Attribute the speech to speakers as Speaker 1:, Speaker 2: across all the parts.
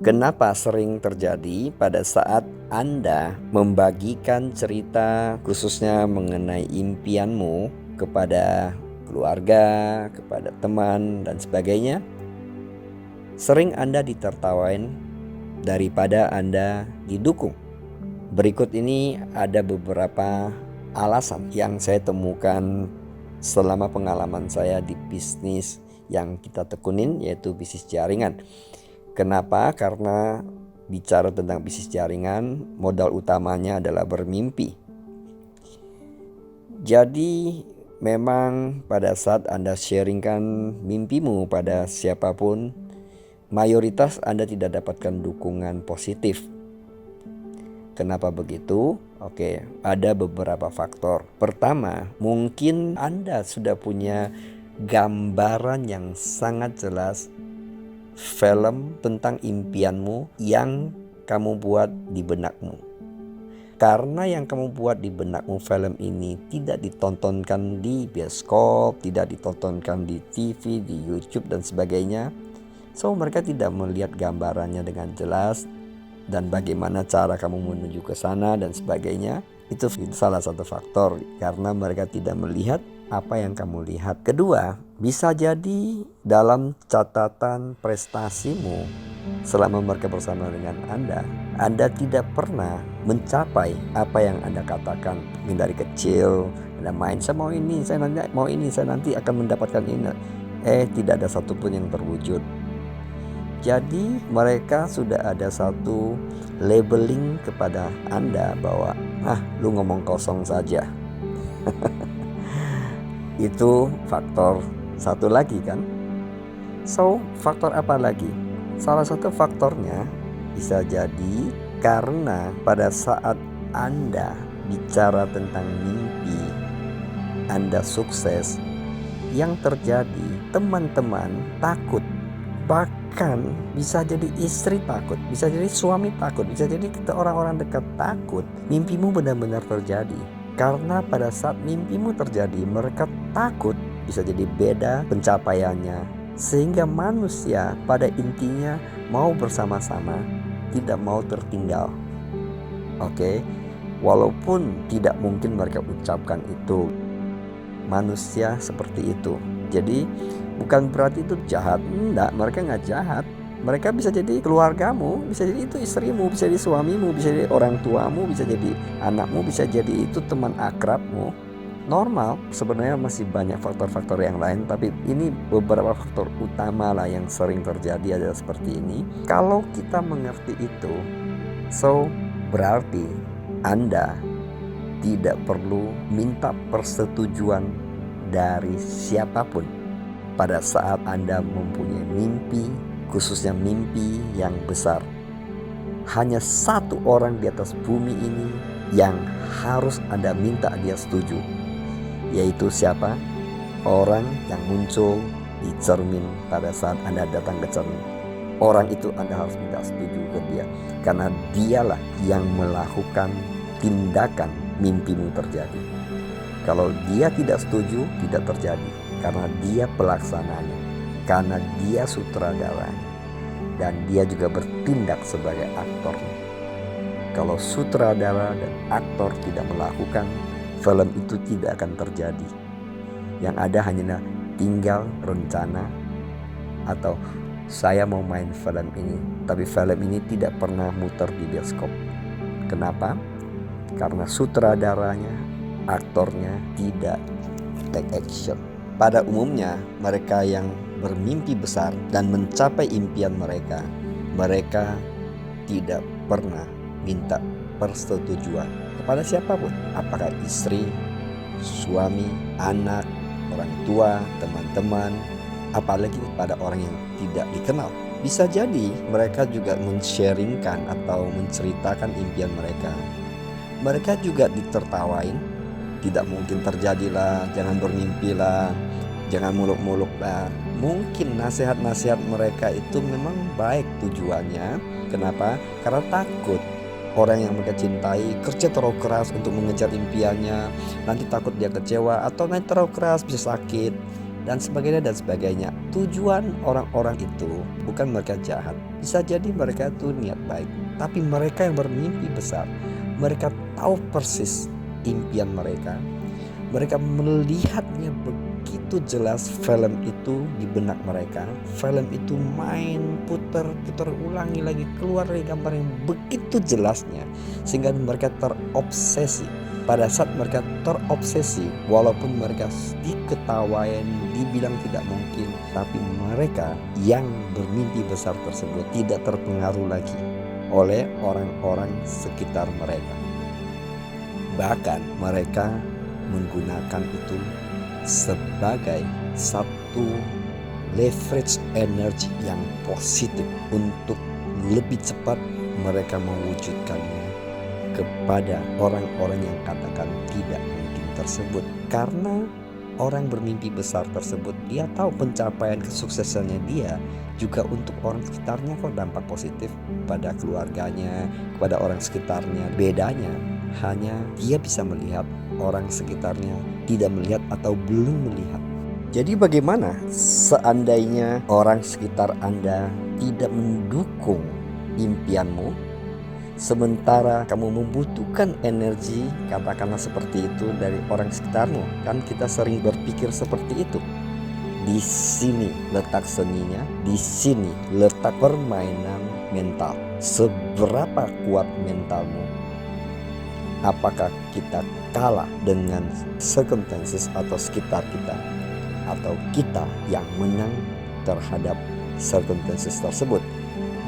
Speaker 1: Kenapa sering terjadi pada saat Anda membagikan cerita khususnya mengenai impianmu kepada keluarga, kepada teman dan sebagainya? Sering Anda ditertawain daripada Anda didukung. Berikut ini ada beberapa alasan yang saya temukan selama pengalaman saya di bisnis yang kita tekunin, yaitu bisnis jaringan. Kenapa? Karena bicara tentang bisnis jaringan, modal utamanya adalah bermimpi. Jadi memang pada saat Anda sharingkan mimpimu pada siapapun, mayoritas Anda tidak dapatkan dukungan positif. Kenapa begitu? Oke, ada beberapa faktor. Pertama, mungkin Anda sudah punya gambaran yang sangat jelas film tentang impianmu yang kamu buat di benakmu. Karena yang kamu buat di benakmu film ini tidak ditontonkan di bioskop, tidak ditontonkan di TV, di YouTube dan sebagainya. So mereka tidak melihat gambarannya dengan jelas dan bagaimana cara kamu menuju ke sana dan sebagainya. Itu salah satu faktor karena mereka tidak melihat apa yang kamu lihat. Kedua, bisa jadi dalam catatan prestasimu selama mereka bersama dengan Anda tidak pernah mencapai apa yang Anda katakan. Mungkin dari kecil Anda main, saya mau ini, saya nanti akan mendapatkan ini. Tidak ada satupun yang terwujud. Jadi mereka sudah ada satu labeling kepada Anda bahwa lu ngomong kosong saja. Itu faktor satu lagi kan. So faktor apa lagi? Salah satu faktornya bisa jadi karena pada saat Anda bicara tentang mimpi Anda sukses, yang terjadi teman-teman takut. Bahkan bisa jadi istri takut, bisa jadi suami takut, bisa jadi kita orang-orang dekat takut mimpimu benar-benar terjadi. Karena pada saat mimpimu terjadi, mereka takut bisa jadi beda pencapaiannya. Sehingga manusia pada intinya mau bersama-sama, tidak mau tertinggal. Oke, walaupun tidak mungkin mereka ucapkan itu, manusia seperti itu. Jadi bukan berarti itu jahat. Enggak, mereka nggak jahat. Mereka bisa jadi keluargamu, bisa jadi itu istrimu, bisa jadi suamimu, bisa jadi orang tuamu, bisa jadi anakmu, bisa jadi itu teman akrabmu. Normal, sebenarnya masih banyak faktor-faktor yang lain, tapi ini beberapa faktor utama lah yang sering terjadi adalah seperti ini. Kalau kita mengerti itu, so berarti Anda tidak perlu minta persetujuan dari siapapun pada saat Anda mempunyai mimpi, khususnya mimpi yang besar. Hanya satu orang di atas bumi ini yang harus Anda minta dia setuju, yaitu siapa? Orang yang muncul di cermin pada saat Anda datang ke cermin. Orang itu Anda harus minta setuju ke dia, karena dialah yang melakukan tindakan mimpimu terjadi. Kalau dia tidak setuju, tidak terjadi. Karena dia pelaksananya, karena dia sutradaranya, dan dia juga bertindak sebagai aktornya. Kalau sutradara dan aktor tidak melakukan, film itu tidak akan terjadi. Yang ada hanya tinggal rencana atau saya mau main film ini, tapi film ini tidak pernah muter di bioskop. Kenapa? Karena sutradaranya, aktornya tidak take action. Pada umumnya mereka yang bermimpi besar dan mencapai impian mereka tidak pernah minta persetujuan kepada siapapun. Apakah istri, suami, anak, orang tua, teman-teman, apalagi pada orang yang tidak dikenal. Bisa jadi mereka juga men-sharingkan atau menceritakan impian mereka. Mereka juga ditertawain. Tidak mungkin terjadilah, jangan bermimpilah, jangan muluk-muluk lah. Mungkin nasihat-nasihat mereka itu memang baik tujuannya. Kenapa? Karena takut orang yang mereka cintai kerja terlalu keras untuk mengejar impiannya, nanti takut dia kecewa atau nanti terlalu keras bisa sakit. dan sebagainya dan sebagainya. Tujuan orang-orang itu bukan mereka jahat. Bisa jadi mereka itu niat baik, tapi mereka yang bermimpi besar. Mereka tahu persis impian mereka. Mereka melihatnya begitu jelas film itu di benak mereka. Film itu main putar ulangi lagi, keluar dari gambar yang begitu jelasnya, sehingga mereka terobsesi. Pada saat mereka terobsesi, walaupun mereka diketawain, dibilang tidak mungkin, tapi mereka yang bermimpi besar tersebut tidak terpengaruh lagi oleh orang-orang sekitar mereka. Bahkan mereka menggunakan itu sebagai satu leverage energi yang positif untuk lebih cepat mereka mewujudkannya kepada orang-orang yang katakan tidak mungkin tersebut. Karena orang bermimpi besar tersebut, dia tahu pencapaian kesuksesannya dia juga untuk orang sekitarnya kok dampak positif pada keluarganya, kepada orang sekitarnya. Bedanya hanya dia bisa melihat, orang sekitarnya tidak melihat atau belum melihat. Jadi bagaimana seandainya orang sekitar Anda tidak mendukung impianmu, sementara kamu membutuhkan energi, katakanlah seperti itu, dari orang sekitarmu? Kan kita sering berpikir seperti itu. Di sini letak seninya, di sini letak permainan mental. Seberapa kuat mentalmu? Apakah kita kalah dengan circumstances atau sekitar kita, atau kita yang menang terhadap circumstances tersebut?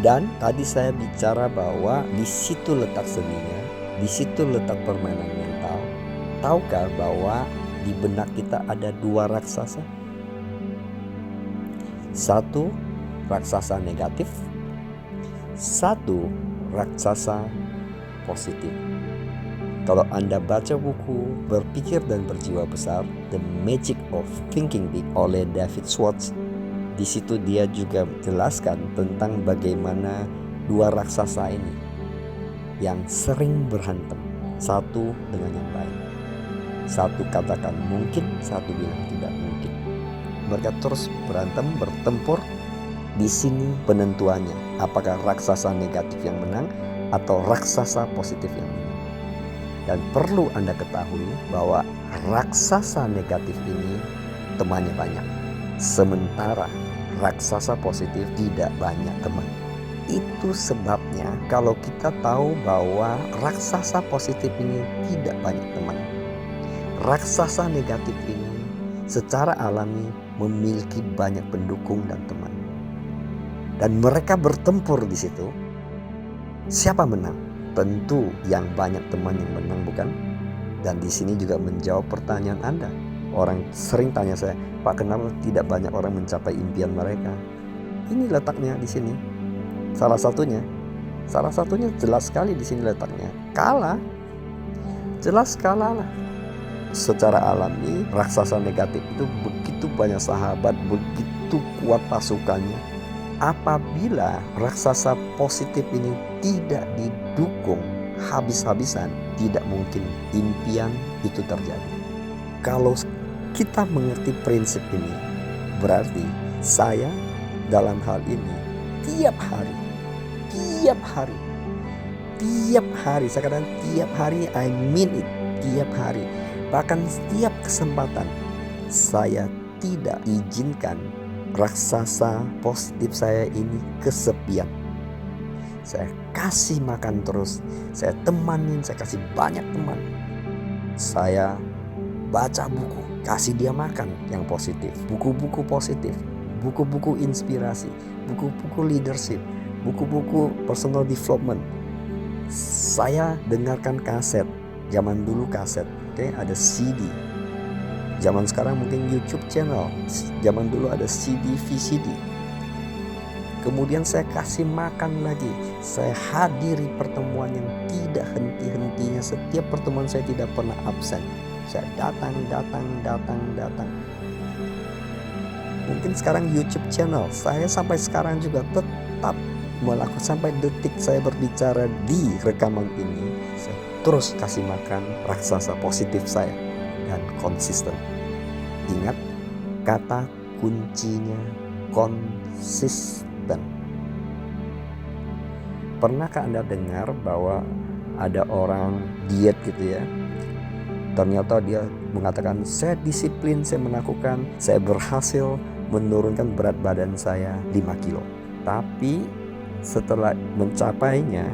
Speaker 1: Dan tadi saya bicara bahwa di situ letak seninya, di situ letak permainan mental. Tahukah bahwa di benak kita ada dua raksasa? Satu raksasa negatif, satu raksasa positif. Kalau Anda baca buku Berpikir dan Berjiwa Besar, The Magic of Thinking Big oleh David Schwartz, di situ dia juga jelaskan tentang bagaimana dua raksasa ini yang sering berantem, satu dengan yang lain. Satu katakan mungkin, satu bilang tidak mungkin. Mereka terus berantem, bertempur. Di sini penentuannya, apakah raksasa negatif yang menang atau raksasa positif yang menang. Dan perlu Anda ketahui bahwa raksasa negatif ini temannya banyak, sementara raksasa positif tidak banyak teman. Itu sebabnya kalau kita tahu bahwa raksasa positif ini tidak banyak teman, raksasa negatif ini secara alami memiliki banyak pendukung dan teman. Dan mereka bertempur di situ. Siapa menang? Tentu yang banyak teman yang menang, bukan? Dan di sini juga menjawab pertanyaan Anda. Orang sering tanya saya, Pak, kenapa tidak banyak orang mencapai impian mereka? Ini letaknya di sini. Salah satunya jelas sekali di sini letaknya. Kalah, jelas kalah lah. Secara alami raksasa negatif itu begitu banyak sahabat, begitu kuat pasukannya. Apabila raksasa positif ini tidak didukung habis-habisan, tidak mungkin impian itu terjadi. Kalau kita mengerti prinsip ini, berarti saya dalam hal ini tiap hari, saya katakan tiap hari, I mean it, tiap hari, bahkan setiap kesempatan, saya tidak izinkan raksasa positif saya ini kesepian. Saya kasih makan terus, saya temanin, saya kasih banyak teman. Saya baca buku, kasih dia makan yang positif, buku-buku positif, buku-buku inspirasi, buku-buku leadership, buku-buku personal development. Saya dengarkan kaset, zaman dulu kaset, ada CD. Zaman sekarang mungkin YouTube channel, zaman dulu ada CD, VCD. Kemudian saya kasih makan lagi, saya hadiri pertemuan yang tidak henti-hentinya. Setiap pertemuan saya tidak pernah absen. Saya datang. Mungkin sekarang YouTube channel, saya sampai sekarang juga tetap melakukan, sampai detik saya berbicara di rekaman ini, saya terus kasih makan raksasa positif saya dan konsisten. Ingat, Kata kuncinya konsisten. Pernahkah Anda dengar bahwa ada orang diet gitu ya, ternyata dia mengatakan saya disiplin, saya melakukan, saya berhasil menurunkan berat badan saya 5 kilo. Tapi setelah mencapainya,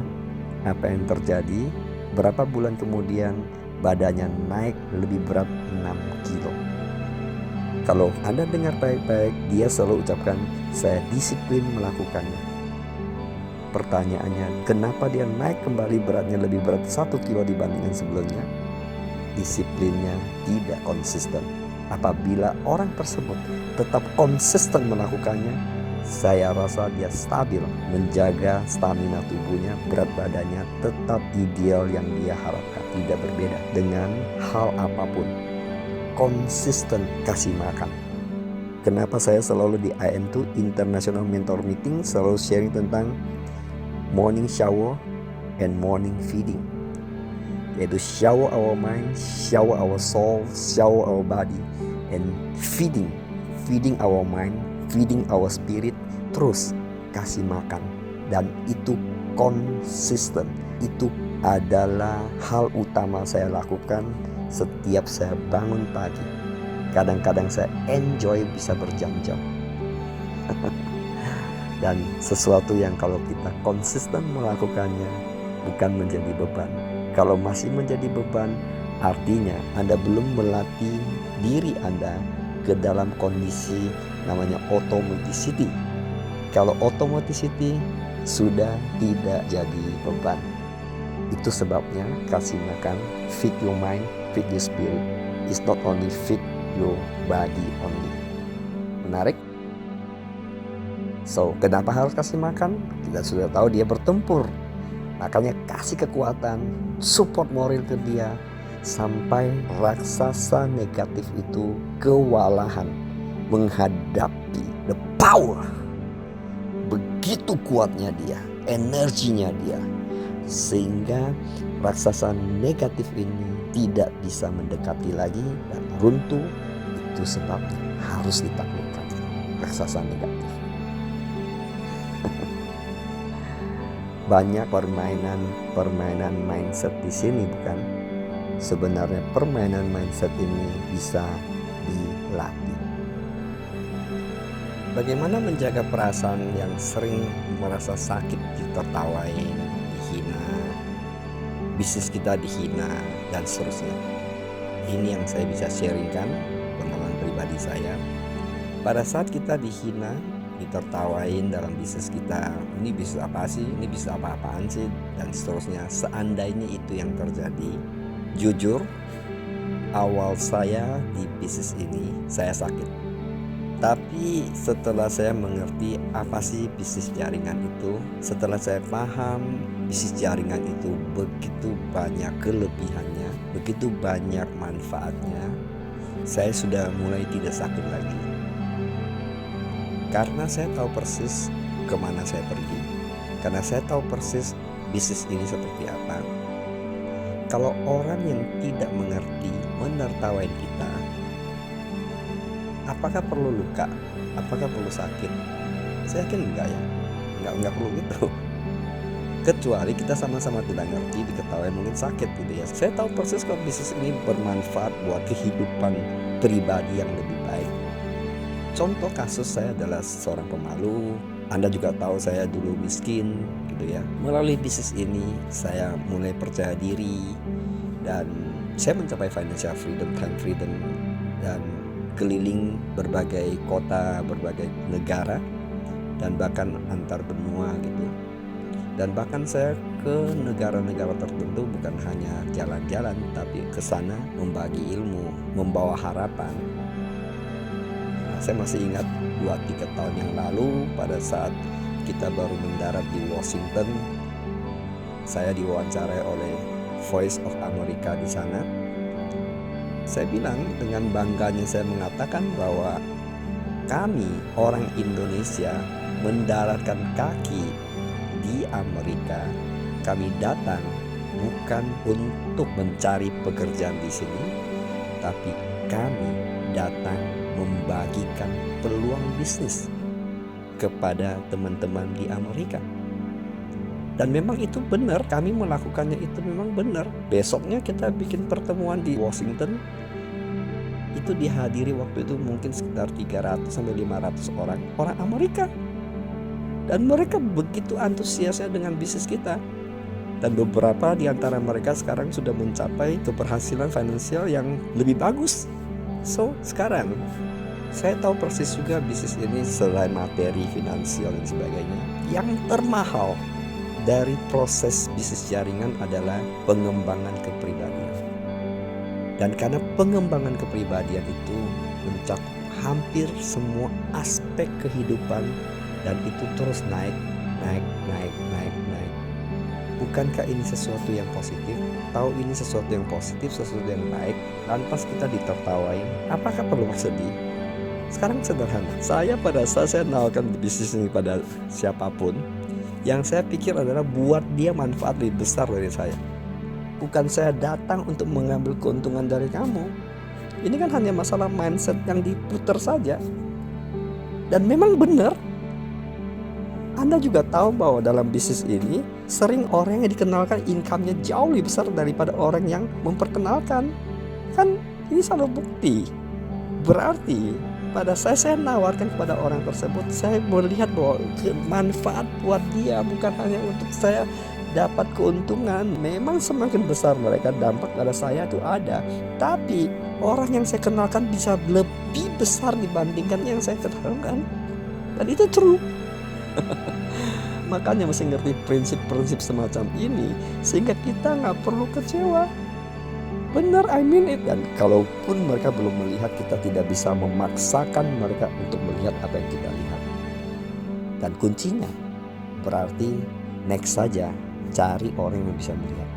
Speaker 1: apa yang terjadi? Berapa bulan kemudian badannya naik lebih berat 6 kilo. Kalau Anda dengar baik-baik, dia selalu ucapkan saya disiplin melakukannya. Pertanyaannya, kenapa dia naik kembali beratnya lebih berat 1 kilo dibandingkan sebelumnya? Disiplinnya tidak konsisten. Apabila orang tersebut tetap konsisten melakukannya, saya rasa dia stabil, menjaga stamina tubuhnya, berat badannya tetap ideal yang dia harapkan. Tidak berbeda dengan hal apapun. Konsisten kasih makan. Kenapa saya selalu di IM2 International Mentor Meeting selalu sharing tentang morning shower and morning feeding, yaitu shower our mind, shower our soul, shower our body, and feeding our mind, feeding our spirit, terus kasih makan. Dan itu konsisten. Itu adalah hal utama saya lakukan setiap saya bangun pagi. Kadang-kadang saya enjoy bisa berjam-jam. Dan sesuatu yang kalau kita konsisten melakukannya bukan menjadi beban. Kalau masih menjadi beban, artinya Anda belum melatih diri Anda ke dalam kondisi namanya automaticity. Kalau automaticity sudah tidak jadi beban. Itu sebabnya kasih makan, feed your mind, feed your spirit. It's not only feed your body only. Menarik? So, kenapa harus kasih makan? Kita sudah tahu dia bertempur. Makanya kasih kekuatan, support moral ke dia, sampai raksasa negatif itu kewalahan menghadapi the power. Begitu kuatnya dia, energinya dia, sehingga raksasa negatif ini tidak bisa mendekati lagi dan runtuh. Itu sebabnya harus ditaklukkan raksasa negatif. Banyak permainan mindset di sini, bukan? Sebenarnya permainan mindset ini bisa dilatih. Bagaimana menjaga perasaan yang sering merasa sakit, ditertawain, dihina, bisnis kita dihina, dan seterusnya. Ini yang saya bisa sharingkan pengalaman pribadi saya. Pada saat kita dihina, ditertawain dalam bisnis kita, ini bisnis apa sih, ini bisnis apa-apaan sih, dan seterusnya. Seandainya itu yang terjadi, jujur, awal saya di bisnis ini saya sakit. Tapi setelah saya mengerti apa sih bisnis jaringan itu, setelah saya paham bisnis jaringan itu begitu banyak kelebihannya, begitu banyak manfaatnya, saya sudah mulai tidak sakit lagi. Karena saya tahu persis kemana saya pergi. Karena saya tahu persis bisnis ini seperti apa. Kalau orang yang tidak mengerti menertawain kita, apakah perlu luka? Apakah perlu sakit? Saya yakin enggak ya. Enggak perlu gitu. Kecuali kita sama-sama tidak ngerti, diketawain mungkin sakit gitu ya. Saya tahu persis kalau bisnis ini bermanfaat buat kehidupan pribadi yang lebih baik. Contoh kasus saya adalah seorang pemalu. Anda juga tahu saya dulu miskin gitu ya. Melalui bisnis ini saya mulai percaya diri dan saya mencapai financial freedom, time freedom, dan keliling berbagai kota, berbagai negara, dan bahkan antar benua gitu. Dan bahkan saya ke negara-negara tertentu bukan hanya jalan-jalan, tapi ke sana membagi ilmu, membawa harapan. Saya masih ingat 2-3 tahun yang lalu pada saat kita baru mendarat di Washington, saya diwawancarai oleh Voice of America di sana. Saya bilang dengan bangganya, saya mengatakan bahwa kami orang Indonesia mendaratkan kaki di Amerika. Kami datang bukan untuk mencari pekerjaan di sini, tapi kami datang membagikan peluang bisnis kepada teman-teman di Amerika. Dan memang itu benar, kami melakukannya itu memang benar. Besoknya kita bikin pertemuan di Washington. Itu dihadiri waktu itu mungkin sekitar 300-500 orang Amerika. Dan mereka begitu antusiasnya dengan bisnis kita. Dan beberapa di antara mereka sekarang sudah mencapai keberhasilan finansial yang lebih bagus. So, sekarang saya tahu persis juga bisnis ini selain materi, finansial dan sebagainya, yang termahal dari proses bisnis jaringan adalah pengembangan kepribadian. Dan karena pengembangan kepribadian itu mencakup hampir semua aspek kehidupan dan itu terus naik. Bukankah ini sesuatu yang positif? Tahu ini sesuatu yang positif, sesuatu yang baik, lantas kita ditertawain, apakah perlu bersedih? Sekarang sederhana, pada saat saya menawarkan bisnis ini pada siapapun, yang saya pikir adalah buat dia manfaat lebih besar dari saya. Bukan saya datang untuk mengambil keuntungan dari kamu. Ini kan hanya masalah mindset yang diputar saja. Dan memang benar, Anda juga tahu bahwa dalam bisnis ini sering orang yang dikenalkan income-nya jauh lebih besar daripada orang yang memperkenalkan. Kan ini selalu bukti. Berarti pada saya nawarkan kepada orang tersebut, saya melihat bahwa manfaat buat dia, bukan hanya untuk saya dapat keuntungan. Memang semakin besar mereka dampak pada saya itu ada, tapi orang yang saya kenalkan bisa lebih besar dibandingkan yang saya kenalkan. Dan itu true. Makanya mesti ngerti prinsip-prinsip semacam ini sehingga kita nggak perlu kecewa. Benar, I mean it. Dan kalaupun mereka belum melihat, kita tidak bisa memaksakan mereka untuk melihat apa yang kita lihat. Dan kuncinya berarti next saja, cari orang yang bisa melihat.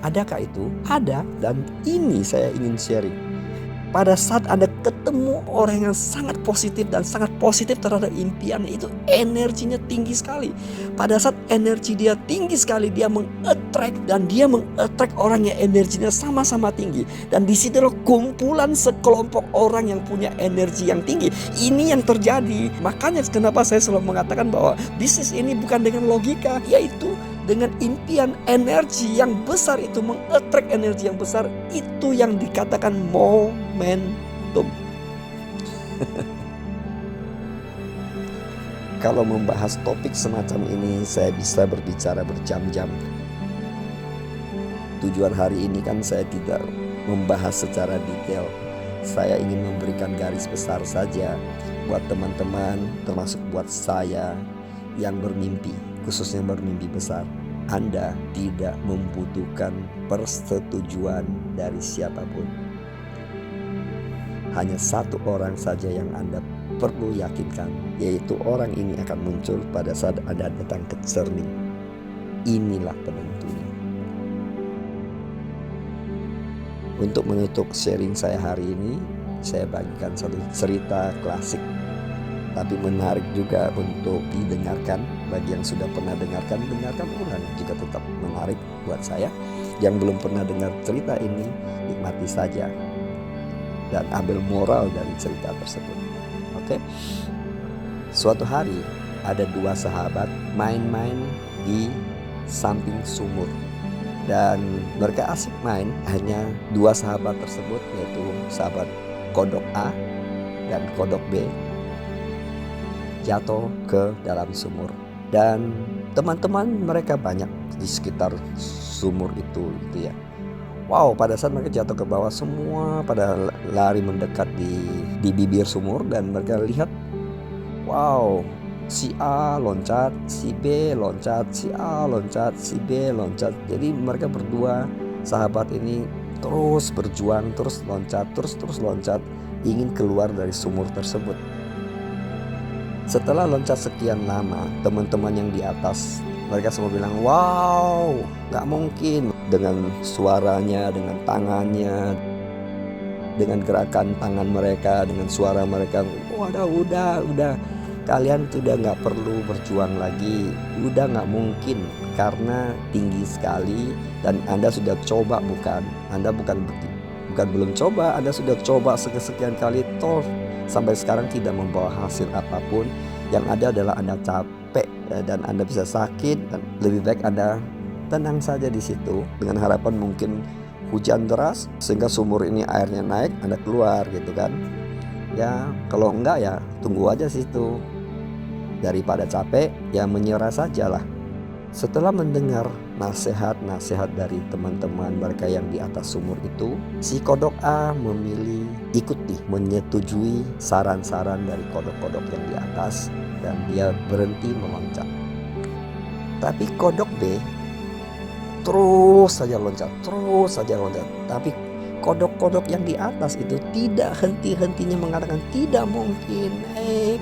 Speaker 1: Adakah itu? Ada. Dan ini saya ingin sharing. Pada saat Anda ketemu orang yang sangat positif dan sangat positif terhadap impiannya, itu energinya tinggi sekali. Pada saat energi dia tinggi sekali, dia meng-attract orang yang energinya sama-sama tinggi. Dan disitulah kumpulan sekelompok orang yang punya energi yang tinggi. Ini yang terjadi. Makanya kenapa saya selalu mengatakan bahwa bisnis ini bukan dengan logika, yaitu dengan impian, energi yang besar itu meng-attract energi yang besar, itu yang dikatakan momentum. Kalau membahas topik semacam ini, saya bisa berbicara berjam-jam. Tujuan hari ini kan saya tidak membahas secara detail. Saya ingin memberikan garis besar saja buat teman-teman, termasuk buat saya yang bermimpi, khususnya bermimpi besar. Anda tidak membutuhkan persetujuan dari siapapun. Hanya satu orang saja yang Anda perlu yakinkan, yaitu orang ini akan muncul pada saat Anda datang ke cermin. Inilah penentunya. Untuk menutup sharing saya hari ini, saya bagikan satu cerita klasik, tapi menarik juga untuk didengarkan. Bagi yang sudah pernah dengarkan ulang jika tetap menarik buat saya. Yang belum pernah dengar cerita ini, nikmati saja dan ambil moral dari cerita tersebut. Oke? Suatu hari ada dua sahabat main-main di samping sumur. Dan mereka asik main, hanya dua sahabat tersebut, yaitu sahabat kodok A dan kodok B, jatuh ke dalam sumur. Dan teman-teman mereka banyak di sekitar sumur itu gitu ya. Wow, pada saat mereka jatuh ke bawah, semua pada lari mendekat di bibir sumur. Dan mereka lihat, wow, si A loncat, si B loncat, si A loncat, si B loncat. Jadi mereka berdua sahabat ini terus berjuang, terus loncat, terus loncat, ingin keluar dari sumur tersebut. Setelah loncat sekian lama, teman-teman yang di atas, mereka semua bilang, wow, gak mungkin. Dengan suaranya, dengan tangannya, dengan gerakan tangan mereka, dengan suara mereka, udah, kalian sudah gak perlu berjuang lagi. Udah gak mungkin, karena tinggi sekali. Dan Anda sudah coba bukan? Anda bukan Bukan belum coba, Anda sudah coba sekian kali, toh sampai sekarang tidak membawa hasil apapun. Yang ada adalah Anda capek dan Anda bisa sakit, dan lebih baik Anda tenang saja di situ dengan harapan mungkin hujan deras sehingga sumur ini airnya naik, Anda keluar gitu kan. Ya kalau enggak ya tunggu aja situ. Daripada capek ya menyerah sajalah. Setelah mendengar nasihat-nasihat dari teman-teman mereka yang di atas sumur itu, si kodok A memilih menyetujui saran-saran dari kodok-kodok yang di atas, dan dia berhenti meloncat. Tapi kodok B terus saja loncat. Tapi kodok-kodok yang di atas itu tidak henti-hentinya mengatakan, tidak mungkin.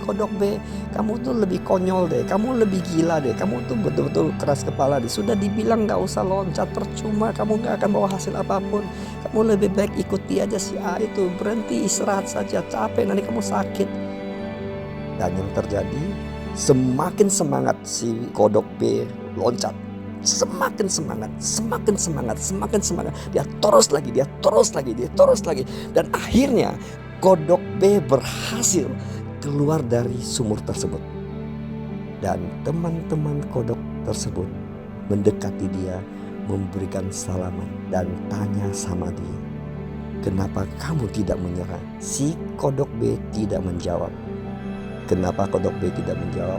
Speaker 1: Kodok B, kamu tuh lebih konyol deh, kamu lebih gila deh, kamu tuh betul-betul keras kepala deh. Sudah dibilang gak usah loncat, percuma, kamu gak akan bawa hasil apapun. Kamu lebih baik ikuti aja si A itu, berhenti istirahat saja, capek nanti kamu sakit. Dan yang terjadi, semakin semangat si kodok B loncat. Semakin semangat. Dia terus lagi. Dan akhirnya kodok B berhasil keluar dari sumur tersebut. Dan teman-teman kodok tersebut mendekati dia, memberikan salaman dan tanya sama dia, kenapa kamu tidak menyerah? Si kodok B tidak menjawab. Kenapa kodok B tidak menjawab?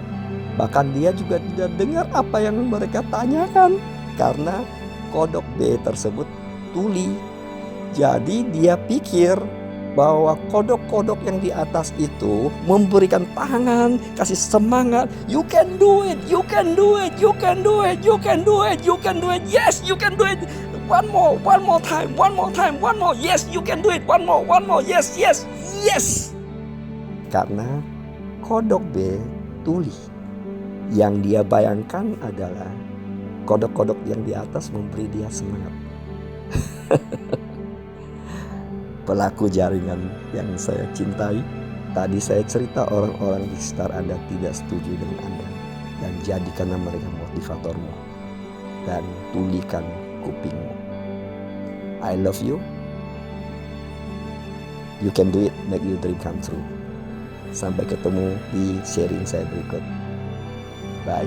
Speaker 1: Bahkan dia juga tidak dengar apa yang mereka tanyakan, karena kodok B tersebut tuli. Jadi dia pikir bahwa kodok-kodok yang di atas itu memberikan tangan, kasih semangat. You can do it. Yes, you can do it. One more time. Yes, you can do it. One more. Yes. Karena kodok B tuli. Yang dia bayangkan adalah kodok-kodok yang di atas memberi dia semangat. Pelaku jaringan yang saya cintai, tadi saya cerita orang-orang di sekitar Anda tidak setuju dengan Anda, dan jadikanlah mereka motivatormu dan tulikan kupingmu. I love you. You can do it. Make your dream come true. Sampai ketemu di sharing saya berikut. Bye.